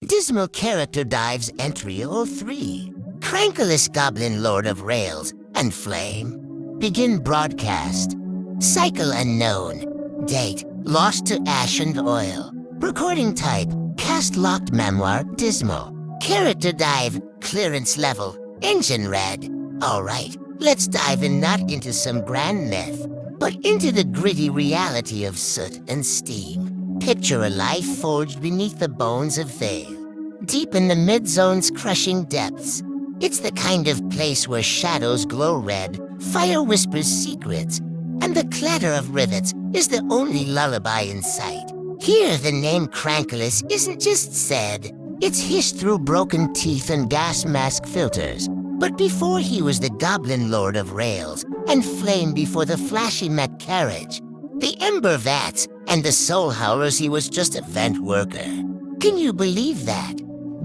Dismal character dives entry 03. Crankulus Goblin Lord of Rails and Flame. Begin broadcast. Cycle unknown. Date, lost to ash and oil. Recording type, cast locked memoir, Dismal. Character dive, clearance level, engine red. Alright, let's dive in not into some grand myth, but into the gritty reality of soot and steam. Picture a life forged beneath the bones of Thayl, deep in the mid-zone's crushing depths. It's the kind of place where shadows glow red, fire whispers secrets, and the clatter of rivets is the only lullaby in sight. Here, the name Crankulus isn't just said, it's hissed through broken teeth and gas mask filters. But before he was the Goblin Lord of Rails, and Flame before the flashy mech carriage, the Ember Vats, and the Soul Howlers, he was just a vent worker. Can you believe that?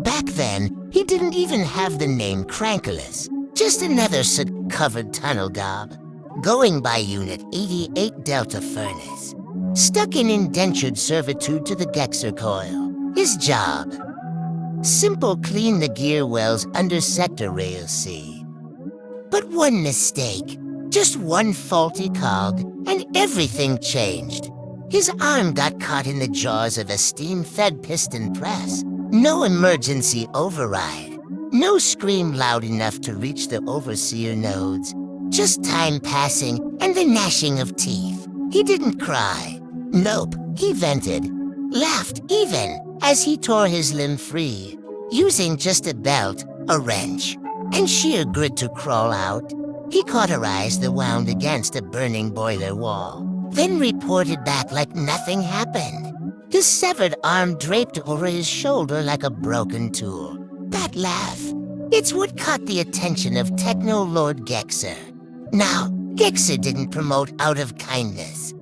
Back then, he didn't even have the name Crankulus, just another soot-covered tunnel gob, going by Unit 88 Delta Furnace, stuck in indentured servitude to the Gexer coil. His job? Simple, clean the gear wells under Sector Rail C. But one mistake, just one faulty cog, and everything changed. His arm got caught in the jaws of a steam-fed piston press. No emergency override. No scream loud enough to reach the overseer nodes. Just time passing and the gnashing of teeth. He didn't cry. Nope, he vented. Laughed even as he tore his limb free, using just a belt, a wrench, and sheer grit to crawl out. He cauterized the wound against a burning boiler wall, then reported back like nothing happened. His severed arm draped over his shoulder like a broken tool. That laugh, it's what caught the attention of Techno Lord Gexer. Now, Gexer didn't promote out of kindness.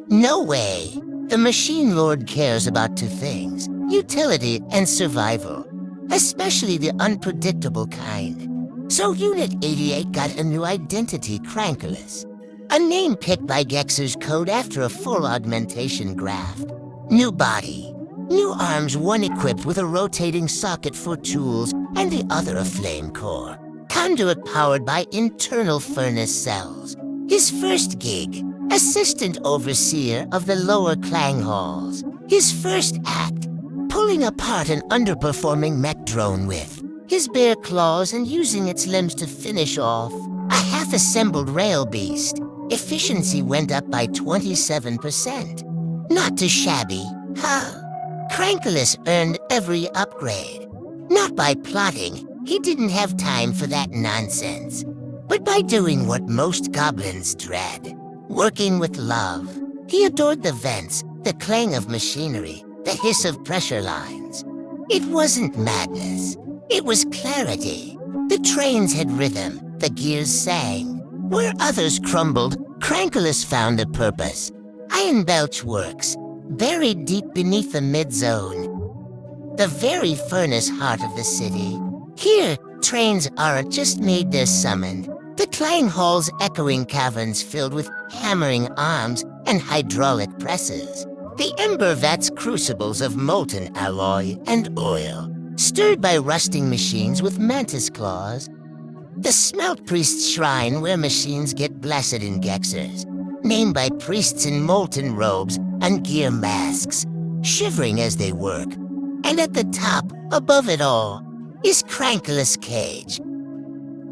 No way. The Machine Lord cares about two things: utility and survival, especially the unpredictable kind. So Unit 88 got a new identity, Crankulus, a name picked by Gexer's code after a full augmentation graft. New body, new arms, one equipped with a rotating socket for tools and the other a flame core. Conduit powered by internal furnace cells. His first gig, assistant overseer of the lower clang halls. His first act, pulling apart an underperforming mech drone with his bare claws and using its limbs to finish off a half-assembled rail beast. Efficiency went up by 27%. Not too shabby, huh? Crankulus earned every upgrade. Not by plotting, he didn't have time for that nonsense, but by doing what most goblins dread, working with love. He adored the vents, the clang of machinery, the hiss of pressure lines. It wasn't madness, it was clarity. The trains had rhythm, the gears sang. Where others crumbled, Crankulus found a purpose. Ironbelch Works, buried deep beneath the mid-zone, the very furnace heart of the city. Here, trains aren't just made, they're summoned. The clang halls echoing caverns filled with hammering arms and hydraulic presses. The ember vats crucibles of molten alloy and oil, stirred by rusting machines with mantis claws. The smelt priest's shrine where machines get blessed in Gexers, named by priests in molten robes and gear masks, shivering as they work. And at the top, above it all, is Crankulus' cage,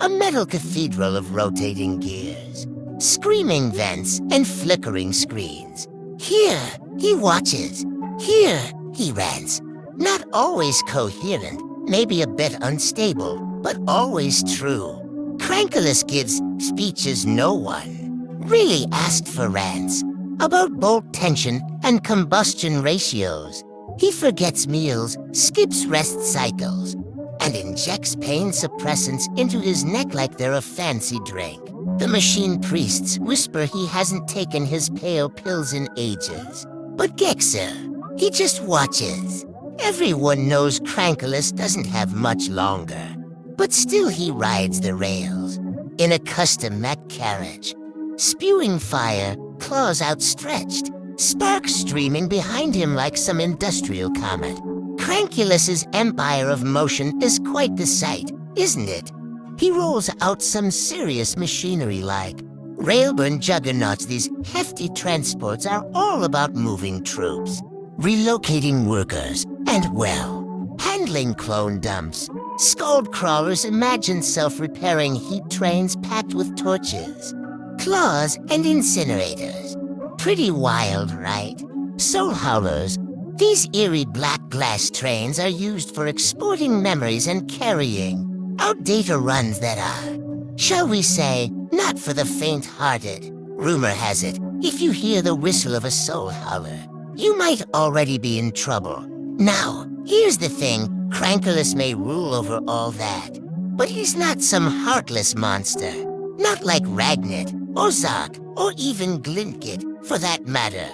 a metal cathedral of rotating gears, screaming vents and flickering screens. Here, he watches. Here, he rants. Not always coherent, maybe a bit unstable, but always true. Crankulus gives speeches no one really asked for rants about bolt tension and combustion ratios. He forgets meals, skips rest cycles, and injects pain suppressants into his neck like they're a fancy drink. The machine priests whisper he hasn't taken his pale pills in ages. But Gexer, he just watches. Everyone knows Crankulus doesn't have much longer, but still he rides the rails in a custom mech carriage, spewing fire, claws outstretched, sparks streaming behind him like some industrial comet. Crankulus's empire of motion is quite the sight, isn't it? He rolls out some serious machinery like railburn juggernauts. These hefty transports are all about moving troops, relocating workers, and, well, handling clone dumps. Scald crawlers imagine self-repairing heat trains packed with torches, claws, and incinerators. Pretty wild, right? Soul howlers. These eerie black glass trains are used for exporting memories and carrying out data runs that are, shall we say, not for the faint-hearted. Rumor has it, if you hear the whistle of a soul howler, you might already be in trouble. Now, here's the thing. Crankulus may rule over all that, but he's not some heartless monster. Not like Ragnit, or Zark, or even Glinkit, for that matter.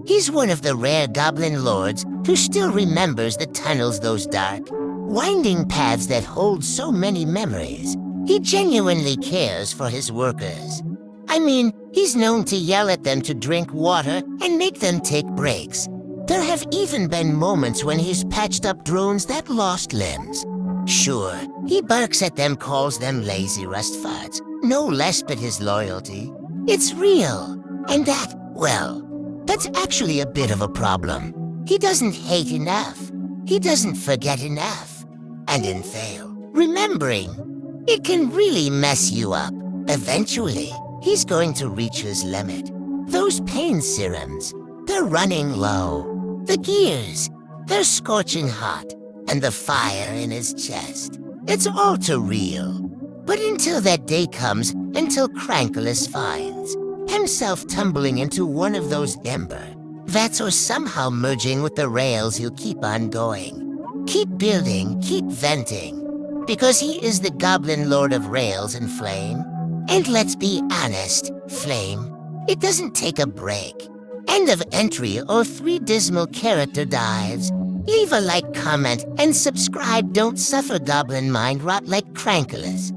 He's one of the rare Goblin Lords who still remembers the tunnels, those dark, winding paths that hold so many memories. He genuinely cares for his workers. I mean, he's known to yell at them to drink water and make them take breaks. There have even been moments when he's patched up drones that lost limbs. Sure, he barks at them, calls them lazy rustfarts, no less but his loyalty. It's real. And that, well, that's actually a bit of a problem. He doesn't hate enough. He doesn't forget enough. And in Thayl, remembering, it can really mess you up. Eventually, he's going to reach his limit. Those pain serums, they're running low. The gears, they're scorching hot. And the fire in his chest, it's all too real. But until that day comes, until Crankulus finds himself tumbling into one of those ember vats or somehow merging with the rails, he'll keep on going. Keep building, keep venting. Because he is the Goblin Lord of Rails and Flame. And let's be honest, Flame, it doesn't take a break. End of entry or 3 dismal character dives. Leave a like, comment, and subscribe. Don't suffer goblin mind rot like Crankulus.